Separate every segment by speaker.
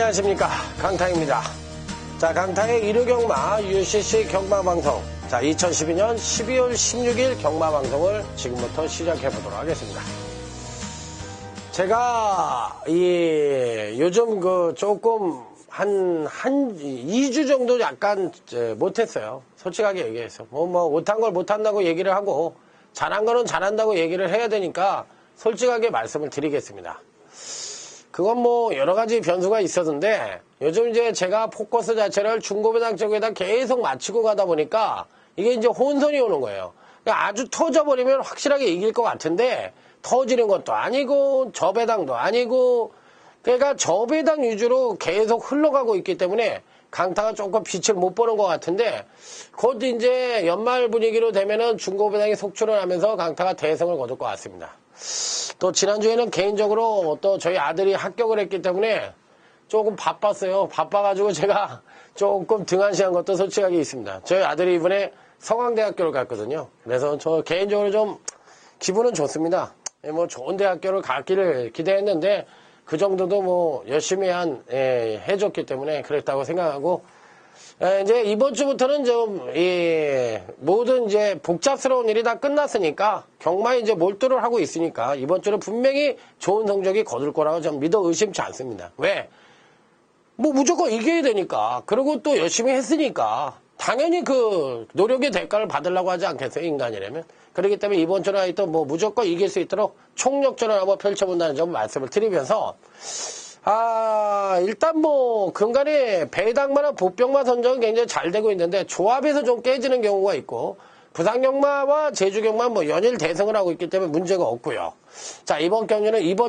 Speaker 1: 안녕하십니까, 강타입니다. 자, 강타의 일요경마 UCC 경마방송. 자, 2012년 12월 16일 경마방송을 지금부터 시작해보도록 하겠습니다. 제가 요즘 조금 한 2주 정도 약간 못했어요. 솔직하게 얘기해서. 못한 걸 못한다고 얘기를 하고, 잘한 거는 잘한다고 얘기를 해야 되니까 솔직하게 말씀을 드리겠습니다. 그건 여러 가지 변수가 있었는데, 요즘 이제 제가 포커스 자체를 중고배당 쪽에다 계속 맞추고 가다 보니까 이게 이제 혼선이 오는 거예요. 그러니까 아주 터져버리면 확실하게 이길 것 같은데, 터지는 것도 아니고, 저배당도 아니고, 그러니까 저배당 위주로 계속 흘러가고 있기 때문에 강타가 조금 빛을 못 보는 것 같은데, 곧 이제 연말 분위기로 되면은 중고배당이 속출을 하면서 강타가 대성을 거둘 것 같습니다. 또 지난주에는 개인적으로 또 저희 아들이 합격을 했기 때문에 조금 바빴어요. 바빠가지고 제가 조금 등한시한 것도 솔직하게 있습니다. 저희 아들이 이번에 서강대학교를 갔거든요. 그래서 저 개인적으로 좀 기분은 좋습니다. 좋은 대학교를 갔기를 기대했는데 그 정도도 열심히 해줬기 때문에 그랬다고 생각하고, 이제 이번 주부터는 좀 모든 이제 복잡스러운 일이 다 끝났으니까 경마에 이제 몰두를 하고 있으니까 이번 주는 분명히 좋은 성적이 거둘 거라고 좀 믿어 의심치 않습니다. 왜? 무조건 이겨야 되니까. 그리고 또 열심히 했으니까 당연히 그 노력의 대가를 받으려고 하지 않겠어요, 인간이라면. 그렇기 때문에 이번 주는 하여튼 무조건 이길 수 있도록 총력전을 한번 펼쳐본다는 점 말씀을 드리면서, 일단 근간에 배당마나 복병마 선정은 굉장히 잘 되고 있는데 조합에서 좀 깨지는 경우가 있고, 부산경마와 제주경마 연일 대승을 하고 있기 때문에 문제가 없고요. 자, 이번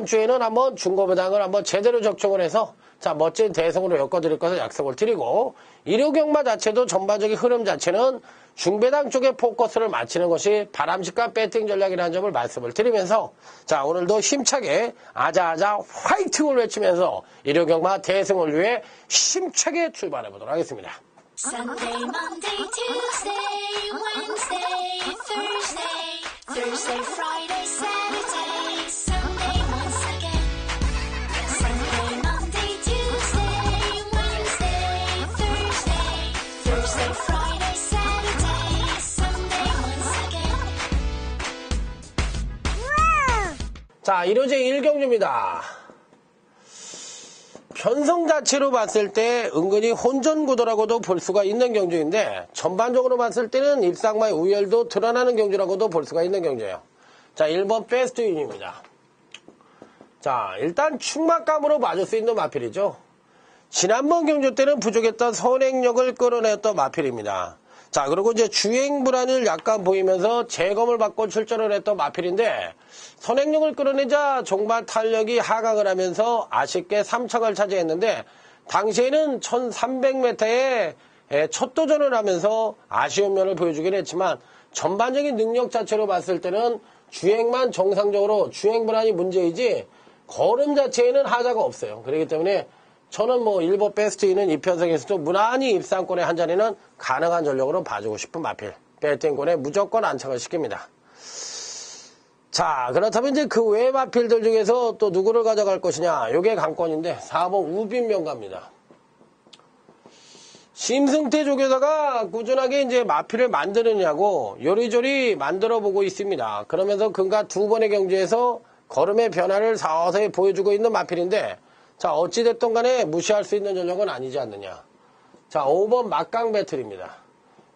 Speaker 1: 주에는 한번 중고배당을 한번 제대로 적중을 해서 자, 멋진 대승으로 엮어드릴 것을 약속을 드리고, 일요경마 자체도 전반적인 흐름 자체는 중배당 쪽에 포커스를 맞추는 것이 바람직한 배팅 전략이라는 점을 말씀을 드리면서, 자, 오늘도 힘차게 아자아자 화이팅을 외치면서 일요경마 대승을 위해 힘차게 출발해 보도록 하겠습니다.
Speaker 2: Sunday, Monday, Tuesday, Wednesday, Thursday, Thursday, Friday, Saturday, Sunday once again. Sunday, Monday, Tuesday, Wednesday, Thursday, Thursday, Friday, Saturday, Sunday once again.
Speaker 1: 자, 1호제 1경주입니다. 편성 자체로 봤을 때 은근히 혼전구도라고도 볼 수가 있는 경주인데, 전반적으로 봤을 때는 입상마의 우열도 드러나는 경주라고도 볼 수가 있는 경주예요. 자, 1번 베스트윈입니다. 자, 일단 충막감으로 맞을 수 있는 마필이죠. 지난번 경주 때는 부족했던 선행력을 끌어냈던 마필입니다. 자, 그리고 이제 주행 불안을 약간 보이면서 재검을 받고 출전을 했던 마필인데, 선행력을 끌어내자 종반 탄력이 하강을 하면서 아쉽게 3착을 차지했는데, 당시에는 1300m에 첫 도전을 하면서 아쉬운 면을 보여주긴 했지만, 전반적인 능력 자체로 봤을 때는 주행만 정상적으로 주행 불안이 문제이지 걸음 자체에는 하자가 없어요. 그렇기 때문에 저는 1번 베스트인은 이 편성에서도 무난히 입상권의 한 자리는 가능한 전력으로 봐주고 싶은 마필. 배팅권에 무조건 안착을 시킵니다. 자, 그렇다면 이제 그 외 마필들 중에서 또 누구를 가져갈 것이냐. 요게 관건인데 4번 우빈명가입니다. 심승태 쪽에다가 꾸준하게 이제 마필을 만드느냐고 요리조리 만들어 보고 있습니다. 그러면서 근가 두 번의 경주에서 걸음의 변화를 서서히 보여주고 있는 마필인데, 자, 어찌됐든 간에 무시할 수 있는 전력은 아니지 않느냐. 자, 5번 막강 배틀입니다.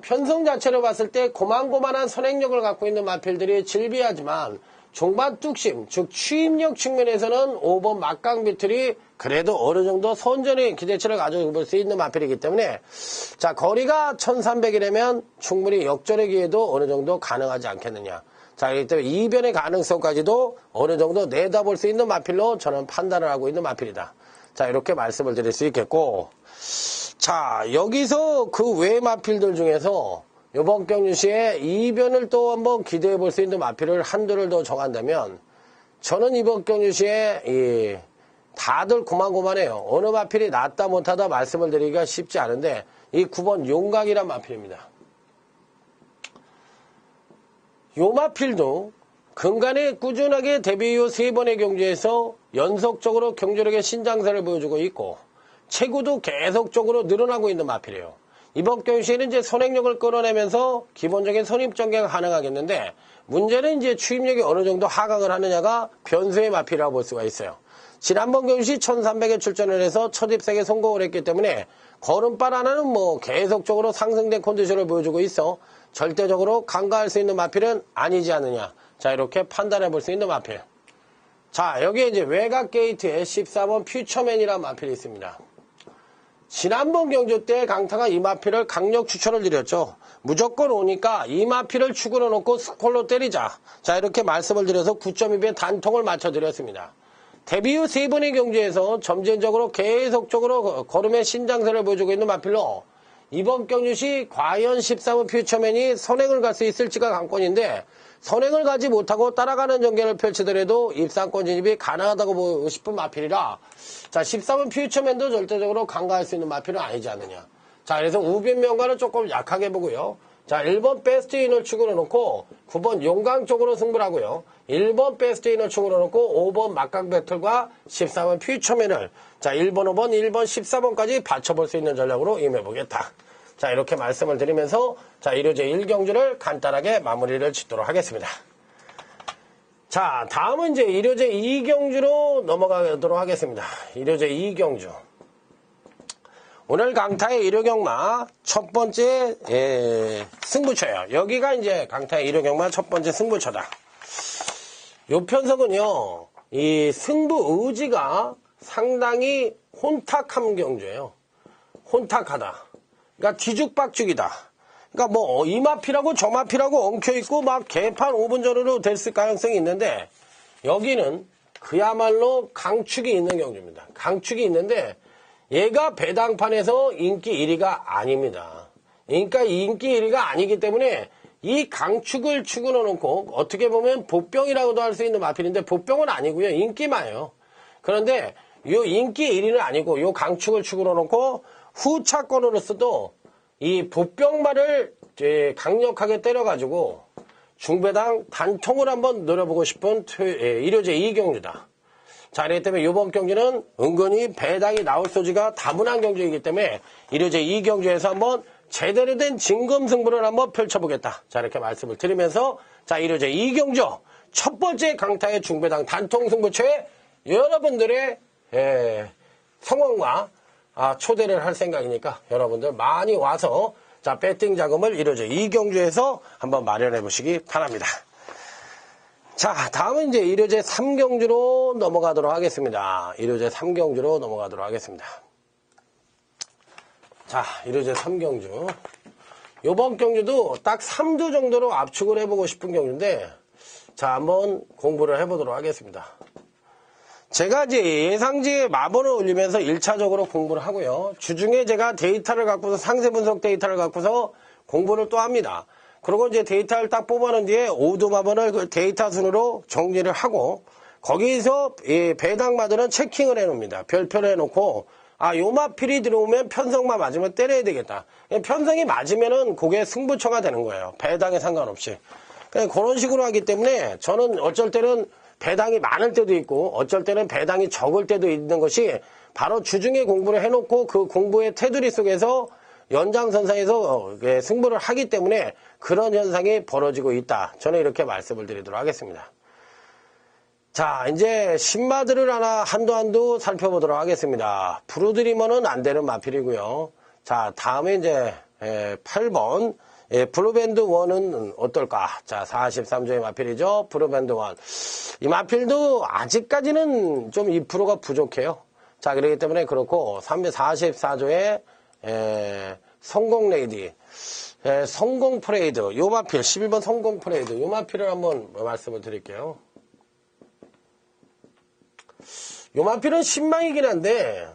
Speaker 1: 편성 자체로 봤을 때 고만고만한 선행력을 갖고 있는 마필들이 질비하지만 종반 뚝심, 즉 추임력 측면에서는 5번 막강 배틀이 그래도 어느 정도 선전의 기대치를 가져볼 수 있는 마필이기 때문에, 자, 거리가 1300이라면 충분히 역전의 기회도 어느 정도 가능하지 않겠느냐. 자, 그렇기 때문에 이변의 가능성까지도 어느 정도 내다볼 수 있는 마필로 저는 판단을 하고 있는 마필이다. 자, 이렇게 말씀을 드릴 수 있겠고, 자, 여기서 그 외 마필들 중에서 이번 경주시에 이변을 또 한번 기대해 볼 수 있는 마필을 한두를 더 정한다면, 저는 이번 경주시에 다들 고만고만해요. 어느 마필이 낫다 못하다 말씀을 드리기가 쉽지 않은데, 이 9번 용각이란 마필입니다. 요 마필도 근간에 꾸준하게 데뷔 이후 3번의 경주에서 연속적으로 경주력의 신장세를 보여주고 있고, 체구도 계속적으로 늘어나고 있는 마필이에요. 이번 경주 시에는 이제 선행력을 끌어내면서 기본적인 선입 전개가 가능하겠는데, 문제는 이제 추임력이 어느 정도 하강을 하느냐가 변수의 마필이라고 볼 수가 있어요. 지난번 경주 시 1300에 출전을 해서 첫 입생에 성공을 했기 때문에 걸음발 하나는 뭐 계속적으로 상승된 컨디션을 보여주고 있어 절대적으로 간과할 수 있는 마필은 아니지 않느냐. 자, 이렇게 판단해 볼 수 있는 마필. 자, 여기에 이제 외곽 게이트에 14번 퓨처맨이라는 마필이 있습니다. 지난번 경주 때 강타가 이 마필을 강력 추천을 드렸죠. 무조건 오니까 이 마필을 축으로 놓고 스콜로 때리자. 자, 이렇게 말씀을 드려서 9.2배 단통을 맞춰드렸습니다. 데뷔 후 3번의 경주에서 점진적으로 계속적으로 걸음의 신장세를 보여주고 있는 마필로 이번 경주 시 과연 13번 퓨처맨이 선행을 갈 수 있을지가 관건인데, 선행을 가지 못하고 따라가는 전개를 펼치더라도 입상권 진입이 가능하다고 보고 싶은 마필이라, 자, 13번 퓨처맨도 절대적으로 간과할 수 있는 마필은 아니지 않느냐. 자, 그래서 우변명가는 조금 약하게 보고요. 자, 1번 베스트인을 축으로 놓고 9번 용강 쪽으로 승부를 하고요. 1번 베스트인을 축으로 놓고 5번 막강 배틀과 14번 퓨처맨을, 자, 1번, 5번, 1번, 14번까지 받쳐볼 수 있는 전략으로 임해보겠다. 자, 이렇게 말씀을 드리면서, 자, 1호제 1경주를 간단하게 마무리를 짓도록 하겠습니다. 자, 다음은 이제 1호제 2경주로 넘어가도록 하겠습니다. 1호제 2경주. 오늘 강타의 1호경마 첫 번째 승부처예요. 여기가 이제 강타의 1호경마 첫 번째 승부처다. 요 편석은요, 이 승부 의지가 상당히 혼탁한 경주예요. 혼탁하다. 그러니까 뒤죽박죽이다. 그러니까 뭐 이 마필하고 저 마필하고 엉켜있고 막 개판 5분 전으로 됐을 가능성이 있는데, 여기는 그야말로 강축이 있는 경주입니다. 강축이 있는데 얘가 배당판에서 인기 1위가 아닙니다. 그러니까 인기 1위가 아니기 때문에 이 강축을 축으로 놓고 어떻게 보면 보병이라고도 할 수 있는 마필인데, 보병은 아니고요. 인기마예요. 그런데 요 인기 1위는 아니고 요 강축을 축으로 놓고 후차권으로서도 이 보병말을 강력하게 때려가지고 중배당 단통을 한번 노려보고 싶은 1호제 2경주다. 자, 그렇기 때문에 이번 경기는 은근히 배당이 나올 소지가 다분한 경주이기 때문에 1호제 2경주에서 한번 제대로 된 진검승부를 한번 펼쳐보겠다. 자, 이렇게 말씀을 드리면서, 자, 1호제 2경주 첫 번째 강타의 중배당 단통승부처에 여러분들의 성원과 초대를 할 생각이니까 여러분들 많이 와서, 자, 배팅 자금을 1호제 2경주에서 한번 마련해 보시기 바랍니다. 자, 다음은 이제 1호제 3경주로 넘어가도록 하겠습니다. 1호제 3경주로 넘어가도록 하겠습니다. 자, 1호제 3경주. 요번 경주도 딱 3두 정도로 압축을 해보고 싶은 경주인데, 자, 한번 공부를 해보도록 하겠습니다. 제가 이제 예상지에 마번을 올리면서 1차적으로 공부를 하고요. 주중에 제가 데이터를 갖고서 상세 분석 데이터를 갖고서 공부를 또 합니다. 그리고 이제 데이터를 딱 뽑아놓은 뒤에 오두 마번을 그 데이터 순으로 정리를 하고, 거기서 배당마들은 체킹을 해놓습니다. 별표를 해놓고, 요 마필이 들어오면 편성만 맞으면 때려야 되겠다. 편성이 맞으면은 그게 승부처가 되는 거예요. 배당에 상관없이. 그런 식으로 하기 때문에 저는 어쩔 때는 배당이 많을 때도 있고 어쩔 때는 배당이 적을 때도 있는 것이 바로 주중에 공부를 해놓고 그 공부의 테두리 속에서 연장선상에서 승부를 하기 때문에 그런 현상이 벌어지고 있다. 저는 이렇게 말씀을 드리도록 하겠습니다. 자, 이제 신마들을 하나 한두 살펴보도록 하겠습니다. 브루드리머는 안 되는 마필이고요. 자, 다음에 이제 8번 블루밴드 1은 어떨까? 자, 43조의 마필이죠. 블루밴드 1. 이 마필도 아직까지는 좀 2%가 부족해요. 자, 그렇기 때문에 그렇고 344조의 성공 레이디, 성공 프레이드, 요 마필 11번 성공 프레이드, 요 마필을 한번 말씀을 드릴게요. 요 마필은 신망이긴 한데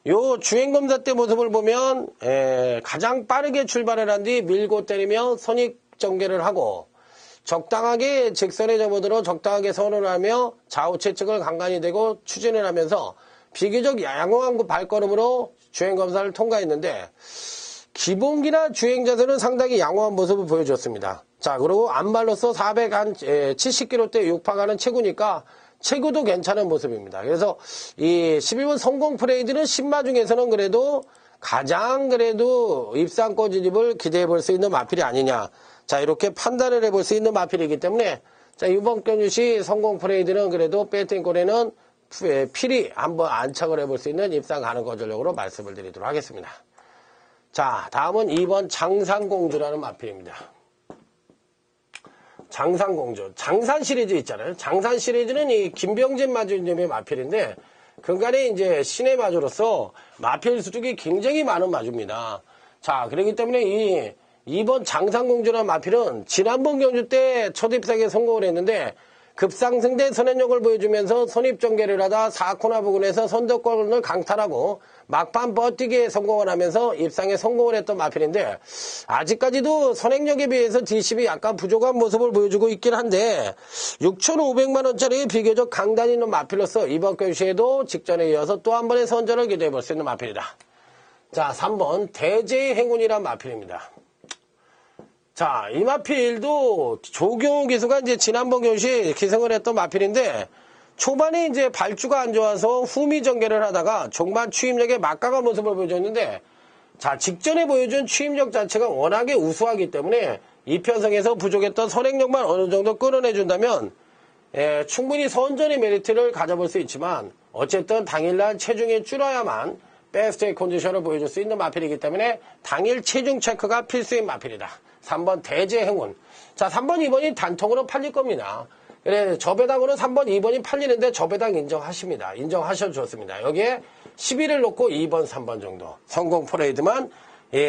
Speaker 1: 요 주행검사 때 모습을 보면 가장 빠르게 출발을 한 뒤 밀고 때리며 선익 전개를 하고 적당하게 직선에 접어들어 적당하게 선을 하며 좌우 채측을 간간히 대고 추진을 하면서 비교적 양호한 발걸음으로 주행검사를 통과했는데, 기본기나 주행자세는 상당히 양호한 모습을 보여줬습니다. 자, 그리고 안발로서 470km대 육파가는 체구니까 체구도 괜찮은 모습입니다. 그래서 이 11번 성공 프레이드는 신마 중에서는 그래도 가장 그래도 입상권 진입을 기대해 볼 수 있는 마필이 아니냐. 자, 이렇게 판단을 해볼 수 있는 마필이기 때문에 자, 이번 경주시 성공 프레이드는 그래도 배팅권에는 필히 한번 안착을 해볼 수 있는 입상 가능권 전력으로 말씀을 드리도록 하겠습니다. 자, 다음은 2번 장산공주라는 마필입니다. 장산공주. 장산 시리즈 있잖아요. 장산 시리즈는 이 김병진 마주님의 마필인데, 근간에 이제 신의 마주로서 마필 수준이 굉장히 많은 마주입니다. 자, 그렇기 때문에 이번 장산공주라는 마필은 지난번 경주 때 첫 입상에 성공을 했는데, 급상승대 선행력을 보여주면서 선입전개를 하다 4코너 부근에서 선두권을 강탈하고 막판 버티기에 성공을 하면서 입상에 성공을 했던 마필인데 아직까지도 선행력에 비해서 D10이 약간 부족한 모습을 보여주고 있긴 한데 6,500만원짜리 비교적 강단 있는 마필로서 이번 경시에도 직전에 이어서 또 한 번의 선전을 기대해 볼 수 있는 마필이다. 자, 3번 대제의 행운이란 마필입니다. 자, 이 마필도 조경호 기수가 이제 지난번 경시에 기승을 했던 마필인데 초반에 이제 발주가 안 좋아서 후미 전개를 하다가 종반 추임력에 막강한 모습을 보여줬는데 자, 직전에 보여준 추임력 자체가 워낙에 우수하기 때문에 이 편성에서 부족했던 선행력만 어느 정도 끌어내준다면 충분히 선전의 메리트를 가져볼 수 있지만 어쨌든 당일날 체중이 줄어야만 베스트의 컨디션을 보여줄 수 있는 마필이기 때문에 당일 체중 체크가 필수인 마필이다. 3번 대제 행운. 자, 3번, 2번이 단통으로 팔릴 겁니다. 그래, 저 배당으로 3번, 2번이 팔리는데 저 배당 인정하십니다. 인정하셔도 좋습니다. 여기에 11을 놓고 2번, 3번 정도. 성공 프레이드만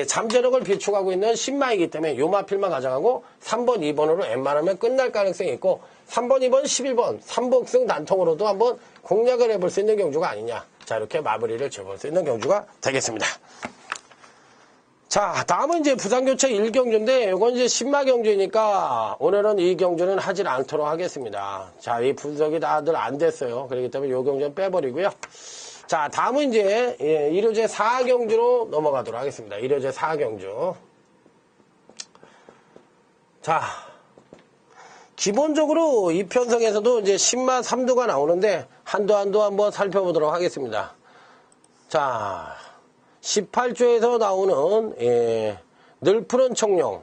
Speaker 1: 잠재력을 비축하고 있는 신마이기 때문에 요 마필만 가져가고 3번, 2번으로 웬만하면 끝날 가능성이 있고 3번, 2번, 11번 3복승 단통으로도 한번 공략을 해볼 수 있는 경주가 아니냐. 자, 이렇게 마무리를 지어볼 수 있는 경주가 되겠습니다. 자, 다음은 이제 부산교체 1경주인데, 이건 이제 신마 경주이니까, 오늘은 이 경주는 하질 않도록 하겠습니다. 자, 이 분석이 다들 안 됐어요. 그렇기 때문에 이 경주는 빼버리고요. 자, 다음은 이제, 1호제 4경주로 넘어가도록 하겠습니다. 1호제 4경주. 자, 기본적으로 이 편성에서도 이제 신마 3두가 나오는데, 한도 한번 살펴보도록 하겠습니다. 자, 18조에서 나오는 늘 푸른 청룡.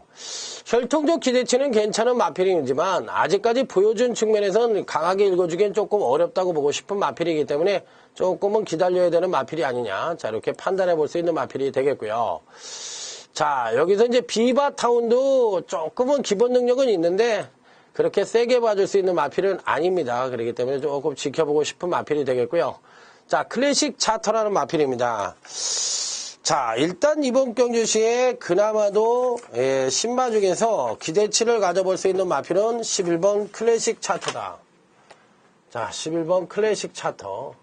Speaker 1: 혈통적 기대치는 괜찮은 마필이지만 아직까지 보여준 측면에선 강하게 읽어주기엔 조금 어렵다고 보고 싶은 마필이기 때문에 조금은 기다려야 되는 마필이 아니냐. 자, 이렇게 판단해 볼 수 있는 마필이 되겠고요. 자, 여기서 이제 비바타운도 조금은 기본 능력은 있는데 그렇게 세게 봐줄 수 있는 마필은 아닙니다. 그렇기 때문에 조금 지켜보고 싶은 마필이 되겠고요. 자, 클래식 차터라는 마필입니다. 자, 일단 이번 경주시에 그나마도 신마 중에서 기대치를 가져볼 수 있는 마필은 11번 클래식 차터다. 자, 11번 클래식 차터.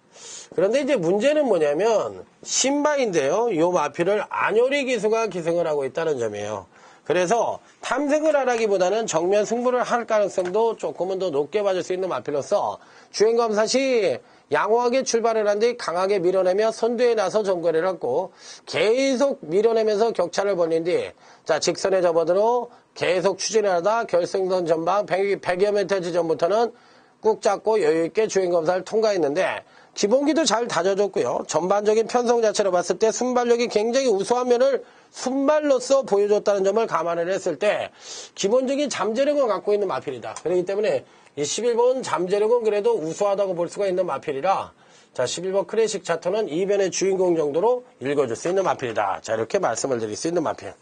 Speaker 1: 그런데 이제 문제는 뭐냐면 신마인데요. 이 마필을 안효리 기수가 기승을 하고 있다는 점이에요. 그래서 탐색을 하라기보다는 정면 승부를 할 가능성도 조금은 더 높게 봐줄 수 있는 마필로서 주행검사 시 양호하게 출발을 한 뒤 강하게 밀어내며 선두에 나서 전거리를 하고 계속 밀어내면서 격차를 벌린 뒤 자, 직선에 접어들어 계속 추진을 하다 결승선 전방 100여 미터 지점부터는 꾹 잡고 여유있게 주행검사를 통과했는데 기본기도 잘 다져줬고요. 전반적인 편성 자체로 봤을 때 순발력이 굉장히 우수한 면을 순발로서 보여줬다는 점을 감안을 했을 때 기본적인 잠재력을 갖고 있는 마필이다. 그렇기 때문에 이 11번 잠재력은 그래도 우수하다고 볼 수가 있는 마필이라 자, 11번 클래식 차터는 2변의 주인공 정도로 읽어줄 수 있는 마필이다. 자, 이렇게 말씀을 드릴 수 있는 마필.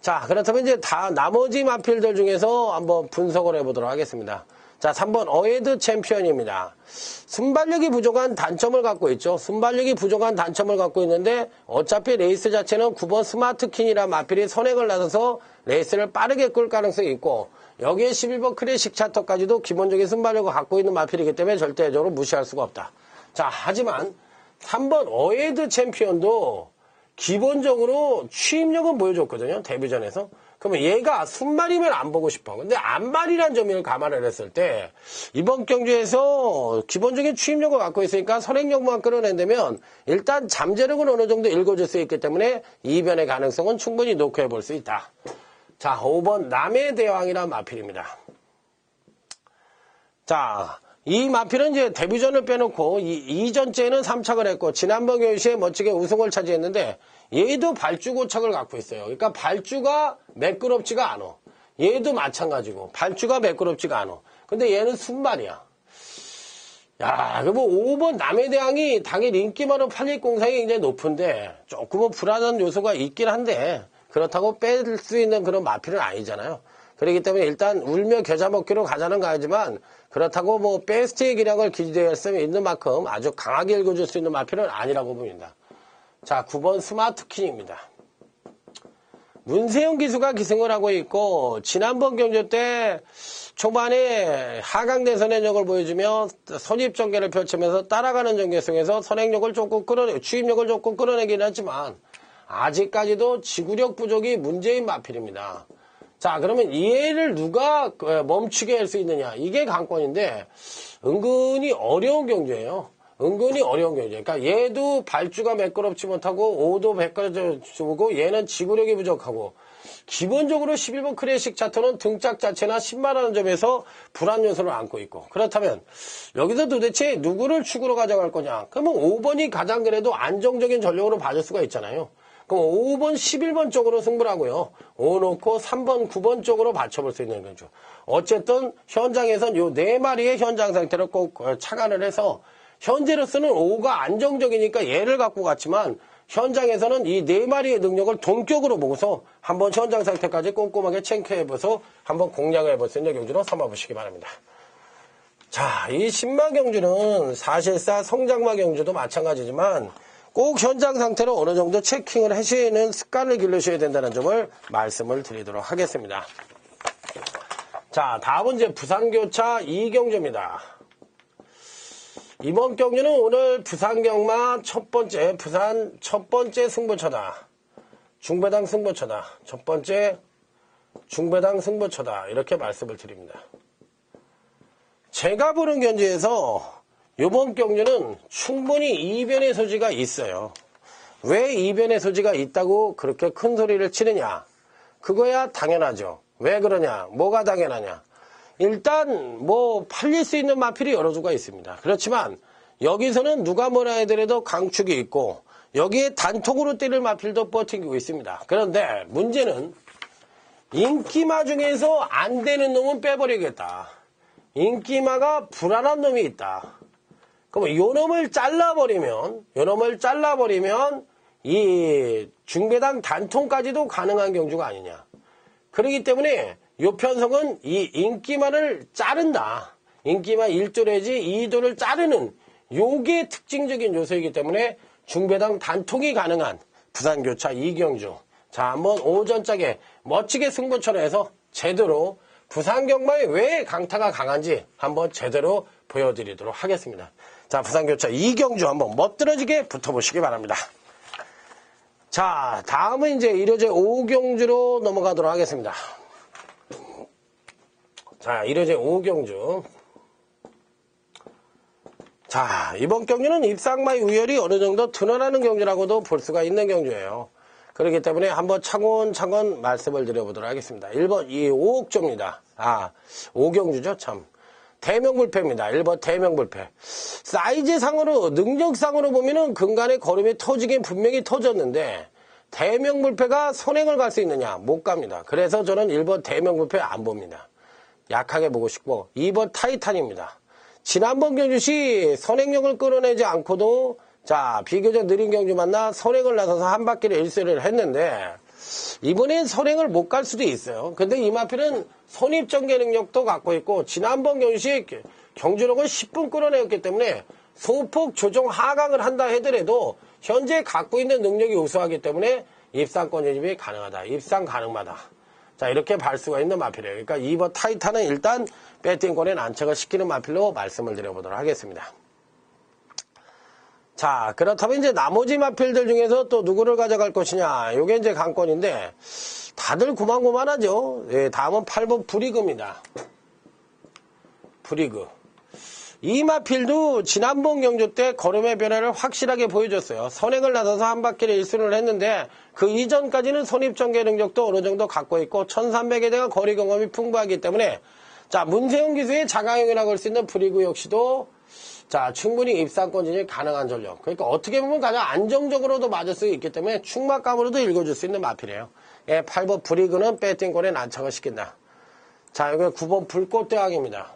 Speaker 1: 자, 그렇다면 이제 나머지 마필들 중에서 한번 분석을 해보도록 하겠습니다. 자, 3번 어헤드 챔피언입니다. 순발력이 부족한 단점을 갖고 있죠. 순발력이 부족한 단점을 갖고 있는데 어차피 레이스 자체는 9번 스마트킨이라 마필이 선행을 나서서 레이스를 빠르게 끌 가능성이 있고 여기에 11번 클래식 차터까지도 기본적인 순발력을 갖고 있는 마필이기 때문에 절대적으로 무시할 수가 없다. 자, 하지만 3번 어헤드 챔피언도 기본적으로 취임력은 보여줬거든요. 데뷔전에서. 그러면 얘가 순발이면 안 보고 싶어. 근데 안발이란 점을 감안을 했을 때 이번 경주에서 기본적인 취임력을 갖고 있으니까 선행력만 끌어낸다면 일단 잠재력은 어느 정도 읽어줄 수 있기 때문에 이변의 가능성은 충분히 놓고 볼 수 있다. 자, 5번 남의 대왕이란 마필입니다. 자, 이 마필은 이제 데뷔전을 빼놓고 이전째는 3착을 했고 지난번 경시에 멋지게 우승을 차지했는데 얘도 발주 고착을 갖고 있어요. 그러니까 발주가 매끄럽지가 않아. 얘도 마찬가지고 발주가 매끄럽지가 않아. 근데 얘는 순발이야. 야, 그 뭐 5번 남해대항이 당일 인기만은 팔릴 공상이 굉장히 높은데 조금은 불안한 요소가 있긴 한데 그렇다고 뺄 수 있는 그런 마필은 아니잖아요. 그렇기 때문에 일단 울며 겨자 먹기로 가자는 거지만 그렇다고 뭐 베스트의 기량을 기대할 수 있는 만큼 아주 강하게 읽어줄 수 있는 마필은 아니라고 봅니다. 자, 9번 스마트킨입니다. 문세영 기수가 기승을 하고 있고 지난번 경주 때 초반에 하강대 선행력을 보여주며 선입전개를 펼치면서 따라가는 전개 속에서 선행력을 조금 추입력을 조금 끌어내긴 하지만 아직까지도 지구력 부족이 문제인 마필입니다. 자, 그러면 얘를 누가 멈추게 할 수 있느냐? 이게 관건인데 은근히 어려운 경주예요. 은근히 어려운 경주예요. 그러니까 얘도 발주가 매끄럽지 못하고 5도 매끄러지고 얘는 지구력이 부족하고 기본적으로 11번 클래식 차터는 등짝 자체나 신발하는 점에서 불안 요소를 안고 있고 그렇다면 여기서 도대체 누구를 축으로 가져갈 거냐? 그러면 5번이 가장 그래도 안정적인 전력으로 봐줄 수가 있잖아요. 그럼 5번, 11번 쪽으로 승부를 하고요. 5 놓고 3번, 9번 쪽으로 맞춰볼 수 있는 거죠. 어쨌든 현장에선 요 4마리의 현장 상태를 꼭 착안을 해서 현재로서는 5가 안정적이니까 얘를 갖고 갔지만 현장에서는 이 4마리의 능력을 동격으로 보고서 한번 현장 상태까지 꼼꼼하게 체크해봐서 한번 공략을 해볼 수 있는 경주로 삼아보시기 바랍니다. 자, 이 신마 경주는 사실상 성장마 경주도 마찬가지지만 꼭 현장 상태로 어느 정도 체킹을 하시는 습관을 기르셔야 된다는 점을 말씀을 드리도록 하겠습니다. 자, 다음은 이제 부산교차 2경주입니다. 이번 경주는 오늘 부산경마 부산 첫 번째 승부처다. 중배당 승부처다. 첫 번째 중배당 승부처다. 이렇게 말씀을 드립니다. 제가 보는 경주에서 이번 경주는 충분히 이변의 소지가 있어요. 왜 이변의 소지가 있다고 그렇게 큰 소리를 치느냐? 그거야 당연하죠. 왜 그러냐? 뭐가 당연하냐? 일단 뭐 팔릴 수 있는 마필이 여러 수가 있습니다. 그렇지만 여기서는 누가 뭐라 하더라도 강축이 있고 여기에 단톡으로 때릴 마필도 버티고 있습니다. 그런데 문제는 인기마 중에서 안 되는 놈은 빼버리겠다. 인기마가 불안한 놈이 있다. 그럼 요 놈을 잘라버리면 이 중배당 단통까지도 가능한 경주가 아니냐. 그렇기 때문에 요 편성은 이 인기마를 자른다. 인기마 1도 내지 2도를 자르는 요게 특징적인 요소이기 때문에 중배당 단통이 가능한 부산교차 2경주. 자, 한번 오전짝에 멋지게 승부처럼 해서 제대로 부산경마에 왜 강타가 강한지 한번 제대로 보여드리도록 하겠습니다. 자, 부산교차 2경주 한번 멋들어지게 붙어보시기 바랍니다. 자, 다음은 이제 1호제 5경주로 넘어가도록 하겠습니다. 자, 1호제 5경주. 자, 이번 경주는 입상마의 우열이 어느 정도 드러나는 경주라고도 볼 수가 있는 경주예요. 그렇기 때문에 한번 차근차근 말씀을 드려보도록 하겠습니다. 1번 이 5옥조입니다. 5경주죠, 참. 대명불패입니다. 1번 대명불패. 사이즈상으로, 능력상으로 보면은 근간의 걸음이 터지긴 분명히 터졌는데, 대명불패가 선행을 갈 수 있느냐? 못 갑니다. 그래서 저는 1번 대명불패 안 봅니다. 약하게 보고 싶고, 2번 타이탄입니다. 지난번 경주시 선행력을 끌어내지 않고도, 자, 비교적 느린 경주 만나 선행을 나서서 한 바퀴를 1세를 했는데, 이번엔 선행을 못 갈 수도 있어요. 근데 이 마필은 선입전개 능력도 갖고 있고 지난번 경주시 경주력을 10분 끌어내었기 때문에 소폭 조정 하강을 한다 하더라도 현재 갖고 있는 능력이 우수하기 때문에 입상권 진입이 가능하다. 입상 가능하다. 자, 이렇게 발 수가 있는 마필이에요. 그러니까 2번 타이탄은 일단 배팅권에 난척을 시키는 마필로 말씀을 드려보도록 하겠습니다. 자, 그렇다면 이제 나머지 마필들 중에서 또 누구를 가져갈 것이냐. 요게 이제 관건인데, 다들 고만고만하죠. 예, 다음은 8번 브리그입니다. 브리그. 이 마필도 지난번 경주 때 걸음의 변화를 확실하게 보여줬어요. 선행을 나서서 한 바퀴를 1순을 했는데, 그 이전까지는 선입전개 능력도 어느 정도 갖고 있고, 1300에 대한 거리 경험이 풍부하기 때문에, 자, 문세영 기수의 자가용이라고 할 수 있는 프리그 역시도 자, 충분히 입상권 진입 가능한 전력. 그러니까 어떻게 보면 가장 안정적으로도 맞을 수 있기 때문에 충막감으로도 읽어줄 수 있는 마필이에요. 예, 8번 브리그는 배팅권에 난착을 시킨다. 자, 여기 9번 불꽃대왕입니다.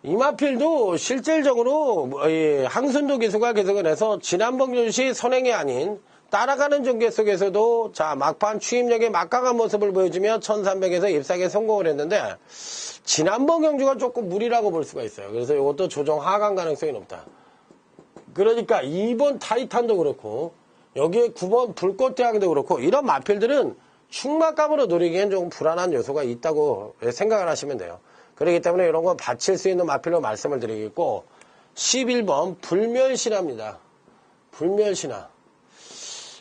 Speaker 1: 이 마필도 실질적으로 항순도 기수가 계속을 해서 지난번 경시 선행이 아닌 따라가는 전개 속에서도 자, 막판 추임력의 막강한 모습을 보여주며 1300에서 입상에 성공을 했는데 지난번 경주가 조금 무리라고 볼 수가 있어요. 그래서 이것도 조정 하강 가능성이 높다. 그러니까 2번 타이탄도 그렇고 여기에 9번 불꽃대왕도 그렇고 이런 마필들은 충막감으로 노리기엔 좀 불안한 요소가 있다고 생각을 하시면 돼요. 그렇기 때문에 이런 거 받칠 수 있는 마필로 말씀을 드리겠고 11번 불멸신화입니다. 불멸신화.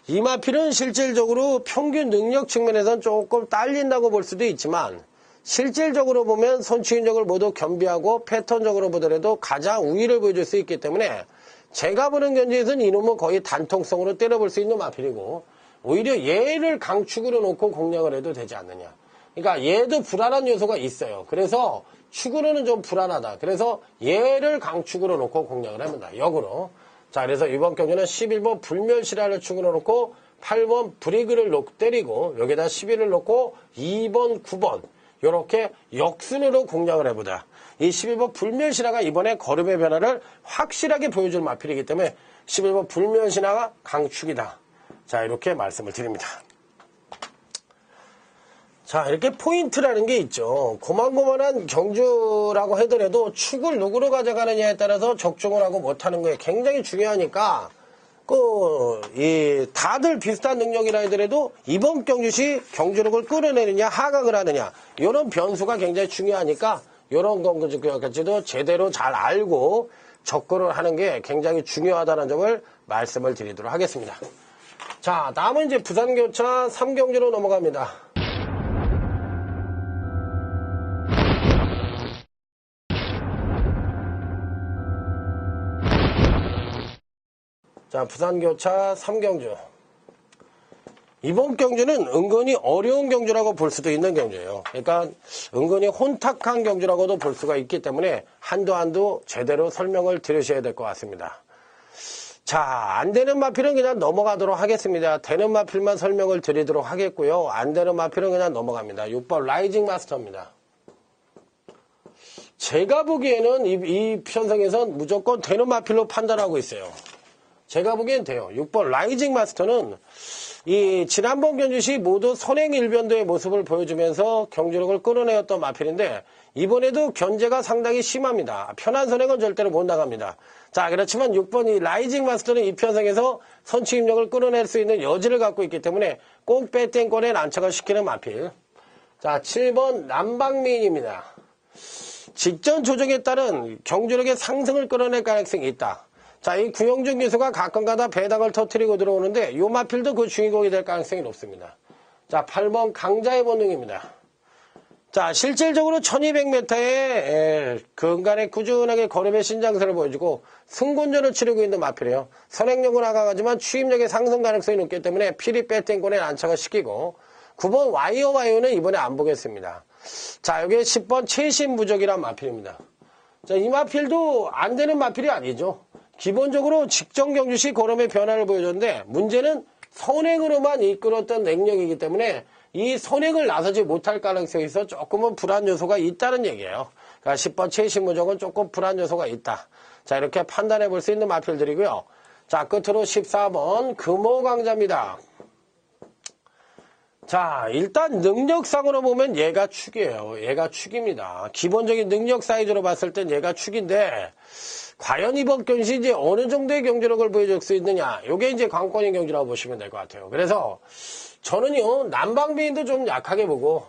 Speaker 1: 이 마필은 실질적으로 평균 능력 측면에서는 조금 딸린다고 볼 수도 있지만 실질적으로 보면 손치인력을 모두 겸비하고 패턴적으로 보더라도 가장 우위를 보여줄 수 있기 때문에 제가 보는 견지에서는 이놈은 거의 단통성으로 때려볼 수 있는 마필이고 오히려 얘를 강축으로 놓고 공략을 해도 되지 않느냐. 그러니까 얘도 불안한 요소가 있어요. 그래서 축으로는 좀 불안하다. 그래서 얘를 강축으로 놓고 공략을 합니다. 역으로. 자, 그래서 이번 경기는 11번 불멸실화를 축으로 놓고 8번 브리그를 때리고 여기다 11을 놓고 2번, 9번 이렇게 역순으로 공략을 해보자. 이 11번 불멸신화가 이번에 걸음의 변화를 확실하게 보여줄 마필이기 때문에 11번 불멸신화가 강축이다. 자, 이렇게 말씀을 드립니다. 자, 이렇게 포인트라는 게 있죠. 고만고만한 경주라고 하더라도 축을 누구로 가져가느냐에 따라서 적중을 하고 못하는 거에 굉장히 중요하니까 다들 비슷한 능력이라 하더라도 이번 경주시 경주력을 끌어내느냐 하강을 하느냐 이런 변수가 굉장히 중요하니까 이런 경주까지도 제대로 잘 알고 접근을 하는 게 굉장히 중요하다는 점을 말씀을 드리도록 하겠습니다. 자, 다음은 이제 부산교차 3경주로 넘어갑니다. 자, 부산교차 3경주. 이번 경주는 은근히 어려운 경주라고 볼 수도 있는 경주예요. 그러니까 은근히 혼탁한 경주라고도 볼 수가 있기 때문에 한두 제대로 설명을 들으셔야 될 것 같습니다. 자, 안 되는 마필은 그냥 넘어가도록 하겠습니다. 되는 마필만 설명을 드리도록 하겠고요. 안 되는 마필은 그냥 넘어갑니다. 6번 라이징 마스터입니다. 제가 보기에는 이 편성에선 무조건 되는 마필로 판단하고 있어요. 제가 보기엔 돼요. 6번 라이징 마스터는 이 지난번 경주시 모두 선행일변도의 모습을 보여주면서 경주력을 끌어내었던 마필인데 이번에도 견제가 상당히 심합니다. 편한 선행은 절대로 못 나갑니다. 자, 그렇지만 6번 이 라이징 마스터는 이 편성에서 선취임력을 끌어낼 수 있는 여지를 갖고 있기 때문에 꼭 배팅권에 난착을 시키는 마필. 자, 7번 남방미인입니다. 직전 조정에 따른 경주력의 상승을 끌어낼 가능성이 있다. 자, 이 구영준 기수가 가끔가다 배당을 터뜨리고 들어오는데 이 마필도 그 주인공이 될 가능성이 높습니다. 자, 8번 강자의 본능입니다. 자, 실질적으로 1200m의 근간에 꾸준하게 걸음의 신장세를 보여주고 승군전을 치르고 있는 마필이에요. 선행력은 하강하지만 추임력의 상승 가능성이 높기 때문에 피리 배팅권에 난착을 시키고 9번 와이어는 이번에 안 보겠습니다. 자, 여기에 10번 최신무적이란 마필입니다. 자, 이 마필도 안 되는 마필이 아니죠. 기본적으로 직전 경주시 걸음의 변화를 보여줬는데 문제는 선행으로만 이끌었던 능력이기 때문에 이 선행을 나서지 못할 가능성이 있어 조금은 불안 요소가 있다는 얘기예요. 그러니까 10번 최신무적은 조금 불안 요소가 있다. 자, 이렇게 판단해 볼 수 있는 마필들이고요. 자, 끝으로 14번 금호강자입니다. 자, 일단 능력상으로 보면 얘가 축이에요. 얘가 축입니다. 기본적인 능력 사이즈로 봤을 땐 얘가 축인데 과연 이번 경시 이제 어느 정도의 경주력을 보여줄 수 있느냐, 이게 이제 관건인 경주라고 보시면 될 것 같아요. 그래서 저는요, 남방비인도 좀 약하게 보고,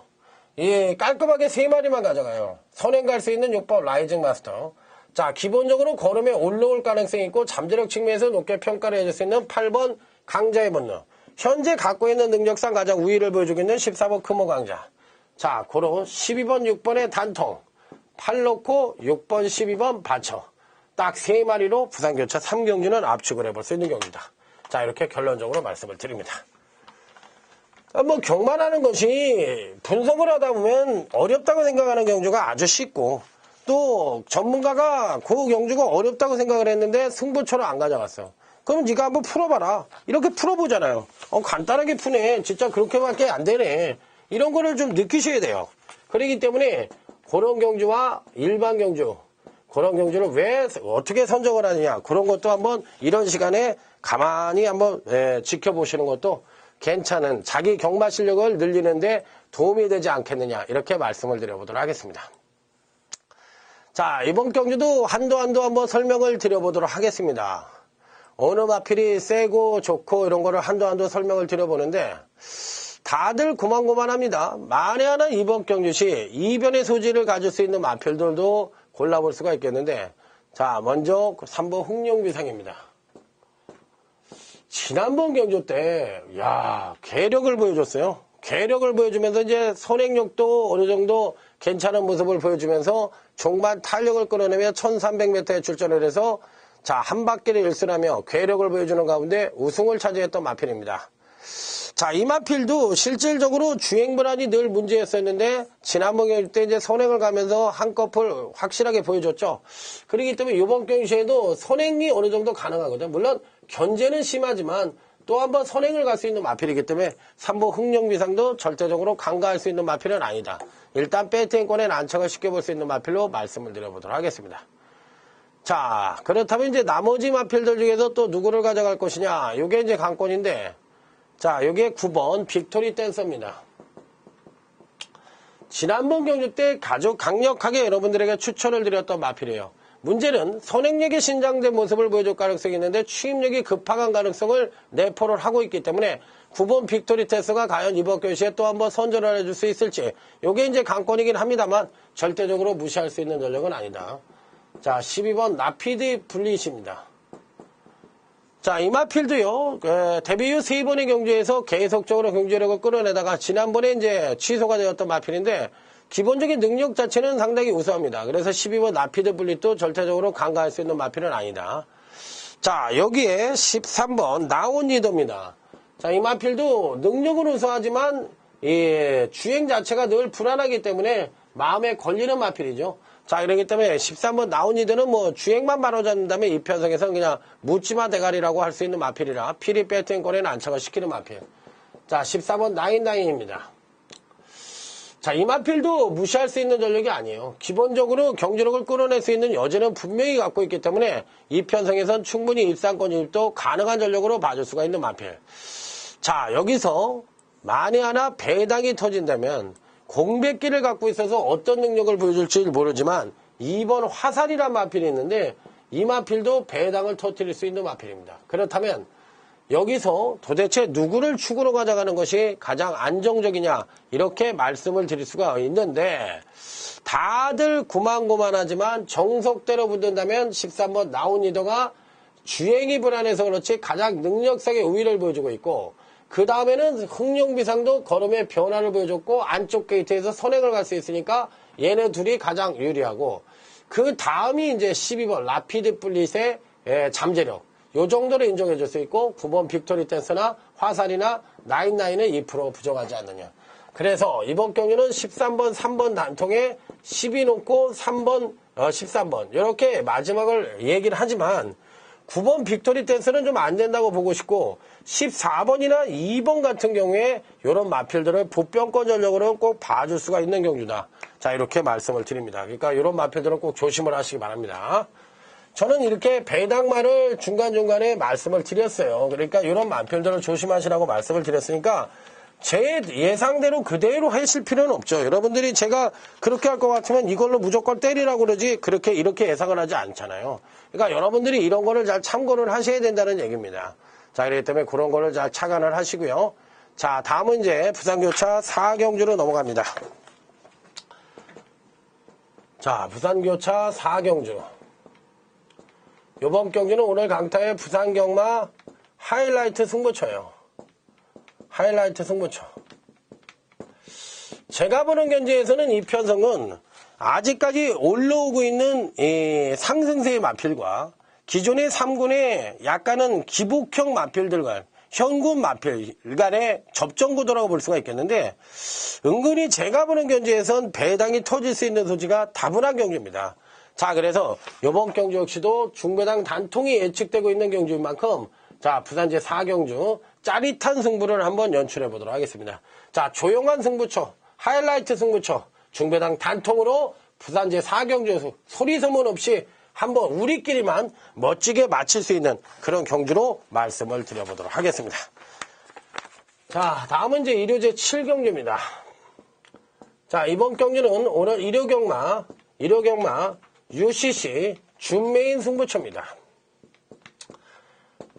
Speaker 1: 깔끔하게 3마리만 가져가요. 선행 갈 수 있는 6번 라이징 마스터. 자, 기본적으로 걸음에 올라올 가능성이 있고, 잠재력 측면에서 높게 평가를 해줄 수 있는 8번 강자의 본능. 현재 갖고 있는 능력상 가장 우위를 보여주고 있는 14번 금호 강자. 자, 고로 12번, 6번의 단통. 8 놓고 6번, 12번 받쳐. 딱 3마리로 부산교차 3경주는 압축을 해볼 수 있는 경기다. 자, 이렇게 결론적으로 말씀을 드립니다. 뭐 경마라는 것이 분석을 하다 보면 어렵다고 생각하는 경주가 아주 쉽고, 또 전문가가 그 경주가 어렵다고 생각을 했는데 승부처럼 안 가져갔어. 그럼 네가 한번 풀어봐라. 이렇게 풀어보잖아요. 간단하게 푸네. 진짜 그렇게밖에 안 되네. 이런 거를 좀 느끼셔야 돼요. 그렇기 때문에 그런 경주와 일반 경주, 그런 경주를 왜 어떻게 선정을 하느냐, 그런 것도 한번 이런 시간에 가만히 한번 지켜보시는 것도 괜찮은, 자기 경마 실력을 늘리는데 도움이 되지 않겠느냐, 이렇게 말씀을 드려보도록 하겠습니다. 자, 이번 경주도 한도 한번 설명을 드려보도록 하겠습니다. 어느 마필이 세고 좋고 이런 거를 한도 설명을 드려보는데, 다들 고만고만합니다. 만에 하나 이번 경주시 이변의 소지를 가질 수 있는 마필들도 골라볼 수가 있겠는데, 자, 먼저 3번 흥룡비상입니다. 지난번 경주 때, 괴력을 보여줬어요. 괴력을 보여주면서 이제 선행력도 어느 정도 괜찮은 모습을 보여주면서 종반 탄력을 끌어내며 1300m에 출전을 해서, 자, 한 바퀴를 일승하며 괴력을 보여주는 가운데 우승을 차지했던 마필입니다. 자, 이 마필도 실질적으로 주행 불안이 늘 문제였었는데, 지난번 경주 때 이제 선행을 가면서 한꺼풀 확실하게 보여줬죠. 그렇기 때문에 이번 경주에도 선행이 어느 정도 가능하거든요. 물론 견제는 심하지만 또 한 번 선행을 갈 수 있는 마필이기 때문에 3번 흥룡비상도 절대적으로 간과할 수 있는 마필은 아니다. 일단 배팅권에 난척을 시켜볼 수 있는 마필로 말씀을 드려보도록 하겠습니다. 자, 그렇다면 이제 나머지 마필들 중에서 또 누구를 가져갈 것이냐, 요게 이제 관건인데, 자, 요게 9번 빅토리 댄서입니다. 지난번 경주 때 아주 강력하게 여러분들에게 추천을 드렸던 마필이에요. 문제는 선행력이 신장된 모습을 보여줄 가능성이 있는데 추임력이 급하간 가능성을 내포를 하고 있기 때문에 9번 빅토리 댄서가 과연 이번 경주에 또 한번 선전을 해줄 수 있을지, 요게 이제 관건이긴 합니다만 절대적으로 무시할 수 있는 전력은 아니다. 자, 12번 라피드 블릿입니다. 자, 이 마필도요, 데뷔 후 3번의 경주에서 계속적으로 경주력을 끌어내다가 지난번에 이제 취소가 되었던 마필인데, 기본적인 능력 자체는 상당히 우수합니다. 그래서 12번 라피드 블릿도 절대적으로 간과할 수 있는 마필은 아니다. 자, 여기에 13번 나온 리더입니다. 자, 이 마필도 능력은 우수하지만 이 주행 자체가 늘 불안하기 때문에 마음에 걸리는 마필이죠. 자, 그렇기 때문에 13번 나온 리더는 뭐 주행만 바로잡는다면 이 편성에서는 그냥 묻지마 대가리라고 할 수 있는 마필이라 피리 배팅권에 난처가 시키는 마필. 자, 14번 나인나인입니다. 자, 이 마필도 무시할 수 있는 전력이 아니에요. 기본적으로 경주력을 끌어낼 수 있는 여지는 분명히 갖고 있기 때문에 이 편성에선 충분히 입상권 유입도 가능한 전력으로 봐줄 수가 있는 마필. 자, 여기서 만에 하나 배당이 터진다면 공백기를 갖고 있어서 어떤 능력을 보여줄지 모르지만 2번 화살이란 마필이 있는데, 이 마필도 배당을 터뜨릴 수 있는 마필입니다. 그렇다면 여기서 도대체 누구를 축으로 가져가는 것이 가장 안정적이냐, 이렇게 말씀을 드릴 수가 있는데, 다들 고만고만하지만 정석대로 붙는다면 13번 나온 리더가 주행이 불안해서 그렇지 가장 능력상의 우위를 보여주고 있고, 그 다음에는 흥룡비상도 걸음의 변화를 보여줬고 안쪽 게이트에서 선행을 갈 수 있으니까 얘네 둘이 가장 유리하고, 그 다음이 이제 12번 라피드 블릿의 잠재력, 요 정도로 인정해 줄 수 있고, 9번 빅토리 댄서나 화살이나 나인나인은 2% 부족하지 않느냐. 그래서 이번 경기는 13번, 3번 단통에 10이 넘고 3번, 13번 이렇게 마지막을 얘기를 하지만 9번 빅토리 댄서는 좀 안 된다고 보고 싶고, 14번이나 2번 같은 경우에 이런 마필들을 보병권 전력으로 꼭 봐줄 수가 있는 경주다. 자, 이렇게 말씀을 드립니다. 그러니까 이런 마필들은 꼭 조심을 하시기 바랍니다. 저는 이렇게 배당말을 중간중간에 말씀을 드렸어요. 그러니까 이런 마필들을 조심하시라고 말씀을 드렸으니까 제 예상대로 그대로 하실 필요는 없죠. 여러분들이 제가 그렇게 할 것 같으면 이걸로 무조건 때리라고 그러지 이렇게 예상을 하지 않잖아요. 그러니까 여러분들이 이런 거를 잘 참고를 하셔야 된다는 얘기입니다. 자, 그렇기 때문에 그런 거를 잘 착안을 하시고요. 자, 다음은 이제 부산교차 4경주로 넘어갑니다. 자, 부산교차 4경주. 이번 경기는 오늘 강타의 부산경마 하이라이트 승부처예요. 하이라이트 승부처. 제가 보는 견지에서는 이 편성은 아직까지 올라오고 있는 이 상승세의 마필과 기존의 3군의 약간은 기복형 마필들과 현군 마필 간의 접전구도라고 볼 수가 있겠는데, 은근히 제가 보는 경주에선 배당이 터질 수 있는 소지가 다분한 경주입니다. 자, 그래서 이번 경주 역시도 중배당 단통이 예측되고 있는 경주인 만큼, 자, 부산제 4경주 짜릿한 승부를 한번 연출해 보도록 하겠습니다. 자, 조용한 승부처, 하이라이트 승부처, 중배당 단통으로 부산제 4경주에서 소리 소문 없이 한번 우리끼리만 멋지게 마칠 수 있는 그런 경주로 말씀을 드려보도록 하겠습니다. 자, 다음은 이제 일요제 7경주입니다. 자, 이번 경주는 오늘 일요경마 UCC 준메인 승부처입니다.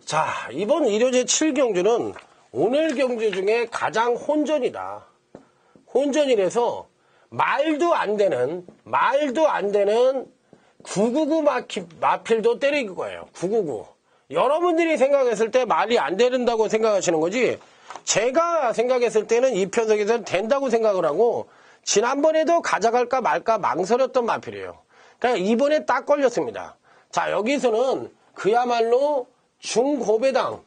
Speaker 1: 자, 이번 일요제 7경주는 오늘 경주 중에 가장 혼전이다. 혼전이라서 말도 안 되는 999 마필도 때릴 거예요. 999. 여러분들이 생각했을 때 말이 안 된다고 생각하시는 거지, 제가 생각했을 때는 이 편성에서는 된다고 생각을 하고, 지난번에도 가져갈까 말까 망설였던 마필이에요. 그러니까 이번에 딱 걸렸습니다. 자, 여기서는 그야말로 중고배당을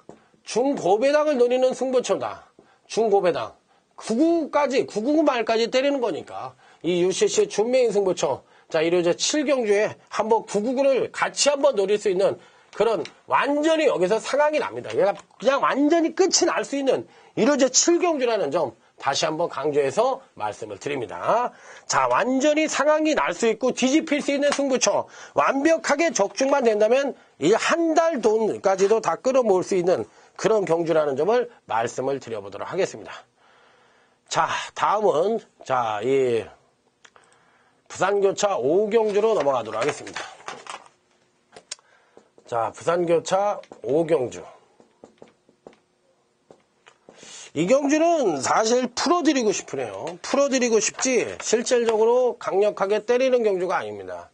Speaker 1: 노리는 승부처다. 중고배당. 999 말까지 때리는 거니까. 이 UCC 준메인 승부처. 자, 일요제 7경주에 한번 999를 같이 한번 노릴 수 있는 그런 완전히 여기서 상황이 납니다. 얘가 그냥 완전히 끝이 날 수 있는 일요제 7경주라는 점 다시 한번 강조해서 말씀을 드립니다. 자, 완전히 상황이 날 수 있고 뒤집힐 수 있는 승부처. 완벽하게 적중만 된다면 이 한 달 돈까지도 다 끌어모을 수 있는 그런 경주라는 점을 말씀을 드려보도록 하겠습니다. 자, 다음은 자, 이 부산교차 5경주로 넘어가도록 하겠습니다. 자, 부산교차 5경주. 이 경주는 사실 풀어드리고 싶으네요. 풀어드리고 싶지 실질적으로 강력하게 때리는 경주가 아닙니다.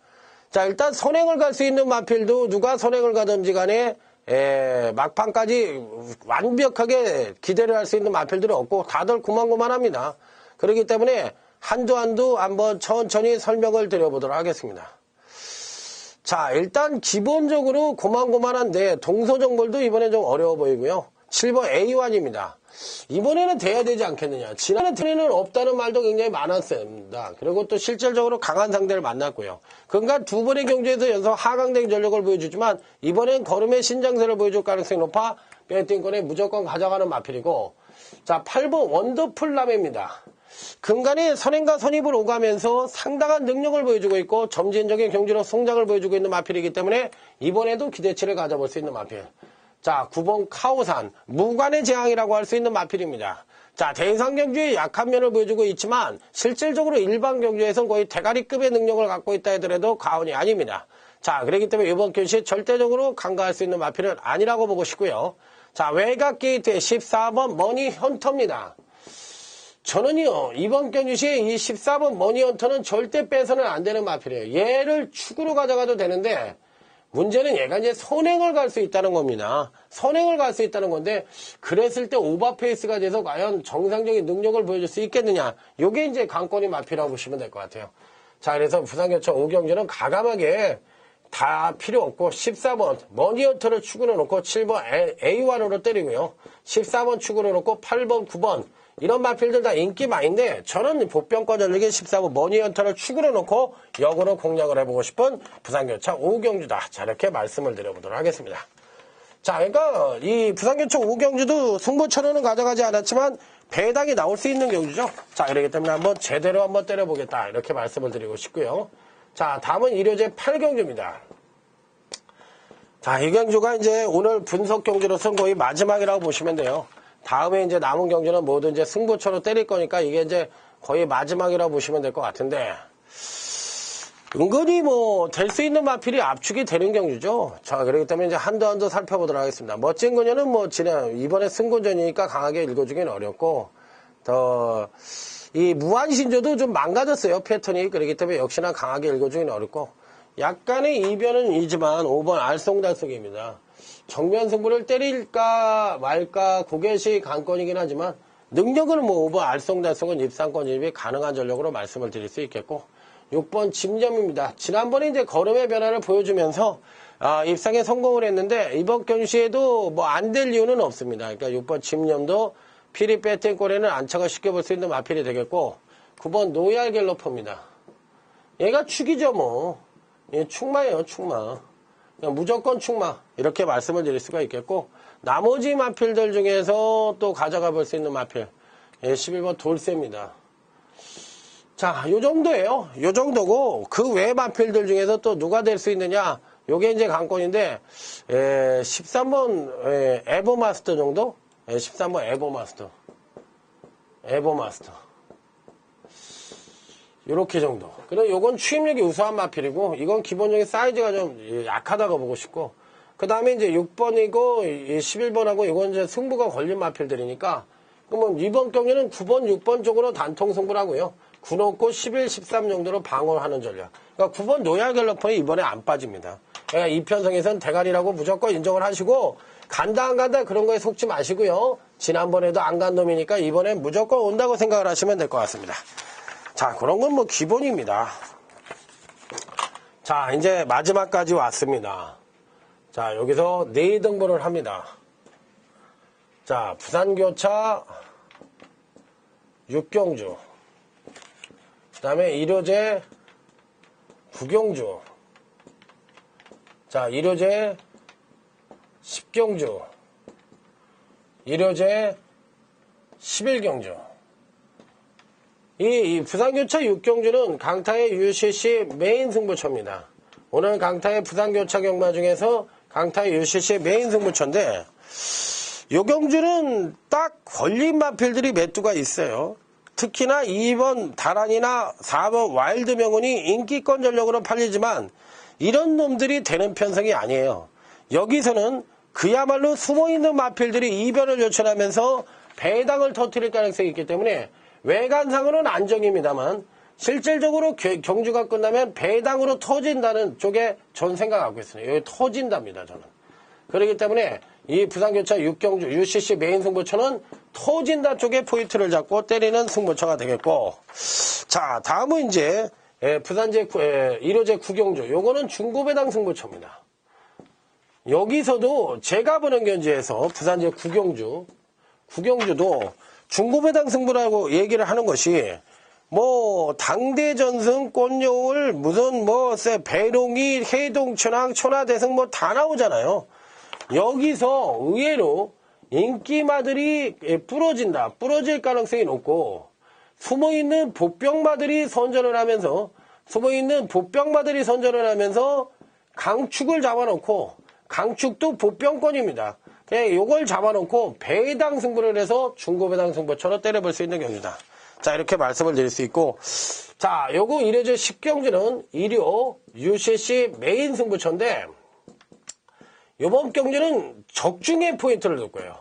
Speaker 1: 자, 일단 선행을 갈 수 있는 마필도 누가 선행을 가든지 간에 막판까지 완벽하게 기대를 할 수 있는 마필들은 없고 다들 고만고만합니다. 그렇기 때문에 한두 한번 천천히 설명을 드려보도록 하겠습니다. 자, 일단 기본적으로 고만고만한데 동서정벌도 이번에 좀 어려워 보이고요. 7번 A1입니다. 이번에는 돼야 되지 않겠느냐. 지난해는 없다는 말도 굉장히 많았습니다. 그리고 또 실질적으로 강한 상대를 만났고요. 그러니까 두 번의 경주에서 연속 하강된 전력을 보여주지만 이번엔 걸음의 신장세를 보여줄 가능성이 높아 배팅권에 무조건 가져가는 마필이고, 자, 8번 원더풀 라메입니다. 근간에 선행과 선입을 오가면서 상당한 능력을 보여주고 있고 점진적인 경주로 성장을 보여주고 있는 마필이기 때문에 이번에도 기대치를 가져볼 수 있는 마필. 자, 9번 카오산, 무관의 재앙이라고 할 수 있는 마필입니다. 자, 대상 경주에 약한 면을 보여주고 있지만 실질적으로 일반 경주에서는 거의 대가리급의 능력을 갖고 있다 하더라도 과언이 아닙니다. 자, 그렇기 때문에 이번 경주에 절대적으로 간과할 수 있는 마필은 아니라고 보고 싶고요. 자, 외곽 게이트의 14번 머니 헌터입니다. 저는요, 이번 경주시에 이 14번 머니 헌터는 절대 빼서는 안 되는 마필이에요. 얘를 축으로 가져가도 되는데, 문제는 얘가 이제 선행을 갈 수 있다는 겁니다. 선행을 갈 수 있다는 건데, 그랬을 때 오버페이스가 돼서 과연 정상적인 능력을 보여줄 수 있겠느냐. 요게 이제 관건이 마필이라고 보시면 될 것 같아요. 자, 그래서 부산교차 5경주는 가감하게 다 필요 없고, 14번 머니헌터를 축으로 놓고 7번 A1으로 때리고요. 14번 축으로 놓고 8번, 9번. 이런 마필들 다 인기 많은데 저는 보병권 전력의 14번 머니헌터를 축으로 놓고 역으로 공략을 해보고 싶은 부산교차 5경주다. 자, 이렇게 말씀을 드려보도록 하겠습니다. 자, 그러니까 이 부산교차 5경주도 승부처로는 가져가지 않았지만 배당이 나올 수 있는 경주죠. 자, 그렇기 때문에 한번 제대로 한번 때려보겠다. 이렇게 말씀을 드리고 싶고요. 자, 다음은 일요제 8경주입니다. 자, 이 경주가 이제 오늘 분석 경주로서는 거의 마지막이라고 보시면 돼요. 다음에 이제 남은 경주는 모두 이제 승부처로 때릴 거니까 이게 이제 거의 마지막이라고 보시면 될 것 같은데, 은근히 뭐 될 수 있는 마필이 압축이 되는 경주죠. 자, 그렇기 때문에 이제 한도 살펴보도록 하겠습니다. 멋진 그녀는 뭐 이번에 승군전이니까 강하게 읽어주기는 어렵고, 이 무한신조도 좀 망가졌어요, 패턴이. 그렇기 때문에 역시나 강하게 읽어주기는 어렵고, 약간의 이변은 이지만 5번 알쏭달쏭입니다. 정면 승부를 때릴까 말까 그것이 관건이긴 하지만 능력은 뭐 5번 알쏭달쏭은 입상권 진입이 가능한 전력으로 말씀을 드릴 수 있겠고, 6번 집념입니다. 지난번에 이제 걸음의 변화를 보여주면서 입상에 성공을 했는데 이번 경시에도 뭐 안 될 이유는 없습니다. 그러니까 6번 침념도 피리 배팅 골에는 안착을 시켜볼 수 있는 마필이 되겠고 9번 노얄 갤러퍼입니다. 얘가 축이죠 뭐. 얘 축마예요 축마. 그냥 무조건 축마 이렇게 말씀을 드릴 수가 있겠고 나머지 마필들 중에서 또 가져가 볼 수 있는 마필 11번 돌쇠입니다. 자, 요 정도예요. 요 정도고 그 외 마필들 중에서 또 누가 될 수 있느냐 요게 이제 관건인데 13번 에버마스터 정도? 13번 에버마스터 요렇게 정도. 그럼 요건 추임력이 우수한 마필이고 이건 기본적인 사이즈가 좀 약하다고 보고 싶고 그 다음에 이제 6번이고 11번하고 이건 이제 승부가 걸린 마필들이니까 그러면 이번 경기는 9번, 6번 쪽으로 단통 승부를 하고요. 9 놓고 11, 13 정도로 방어하는 전략. 그러니까 9번 노얄 갤러퍼는 이번에 안 빠집니다. 그러니까 이 편성에서는 대가리라고 무조건 인정을 하시고 간다 안 간다 그런 거에 속지 마시고요. 지난번에도 안 간 놈이니까 이번엔 무조건 온다고 생각을 하시면 될 것 같습니다. 자, 그런 건 뭐 기본입니다. 자, 이제 마지막까지 왔습니다. 자, 여기서 내일 등본을 합니다. 자, 부산교차 6경주. 그 다음에 일요제 9경주. 자, 일요제 10경주. 일요제 11경주. 이 부산교차 6경주는 강타의 UCC 메인 승부처입니다. 오늘 강타의 부산교차 경마 중에서 강타의 UCC 메인 승부처인데 요 경주는 딱 걸린 마필들이 몇 두가 있어요. 특히나 2번 다란이나 4번 와일드 명운이 인기권 전력으로 팔리지만 이런 놈들이 되는 편성이 아니에요. 여기서는 그야말로 숨어있는 마필들이 이변을 요청하면서 배당을 터뜨릴 가능성이 있기 때문에 외관상으로는 안정입니다만 실질적으로 경주가 끝나면 배당으로 터진다는 쪽에 전 생각하고 있습니다. 여기 터진답니다, 저는. 그렇기 때문에 이 부산교차 6경주 UCC 메인 승부처는 터진다 쪽에 포인트를 잡고 때리는 승부처가 되겠고 자, 다음은 이제 부산제 1호제 9경주 요거는 중고배당 승부처입니다. 여기서도 제가 보는 견지에서 부산제 9경주도 중고배당 승부라고 얘기를 하는 것이 뭐 당대전승 꽃여울 무슨 뭐 배롱이 해동천왕 천하대승 뭐 다 나오잖아요. 여기서 의외로 인기마들이 부러질 가능성이 높고 숨어있는 복병마들이 선전을 하면서 강축을 잡아놓고 강축도 복병권입니다. 요걸 잡아놓고 배당 승부를 해서 중고배당 승부처럼 때려볼 수 있는 경기다. 자, 이렇게 말씀을 드릴 수 있고 자, 요거 1회제 10경주는 1호 UCC 메인 승부처인데 요번 경기는 적중의 포인트를 둘 거예요.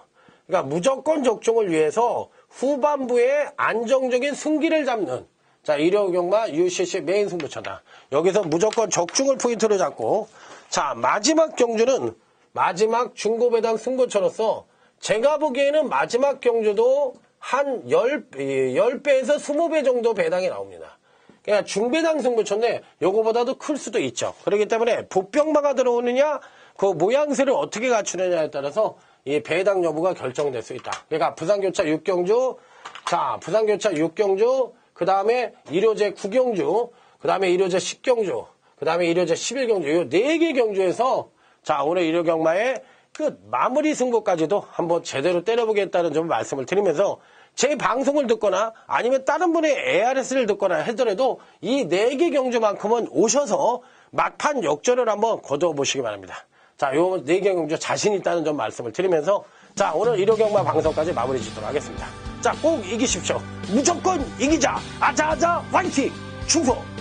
Speaker 1: 그러니까 무조건 적중을 위해서 후반부에 안정적인 승기를 잡는 자, 1호 경마 UCC 메인 승부처다. 여기서 무조건 적중을 포인트로 잡고 자, 마지막 경주는 마지막 중고배당 승부처로서 제가 보기에는 마지막 경주도 한 10배에서 20배 정도 배당이 나옵니다. 그러니까 중배당 승부처인데 요거보다도 클 수도 있죠. 그렇기 때문에 복병마가 들어오느냐 그 모양새를 어떻게 갖추느냐에 따라서 이 배당 여부가 결정될 수 있다. 그러니까 부산교차 6경주 자, 부산교차 6경주 그 다음에 1호제 9경주 그 다음에 1호제 10경주 그 다음에 1호제 11경주 이 4개 경주에서 자, 오늘 1호 경마의 그 마무리 승부까지도 한번 제대로 때려보겠다는 점 말씀을 드리면서 제 방송을 듣거나 아니면 다른 분의 ARS를 듣거나 하더라도 이 4개 경주만큼은 오셔서 막판 역전을 한번 거두어 보시기 바랍니다. 자, 요 4개 경주 자신 있다는 점 말씀을 드리면서 자, 오늘 1호 경마 방송까지 마무리 짓도록 하겠습니다. 자, 꼭 이기십시오. 무조건 이기자. 아자아자 화이팅! 충성!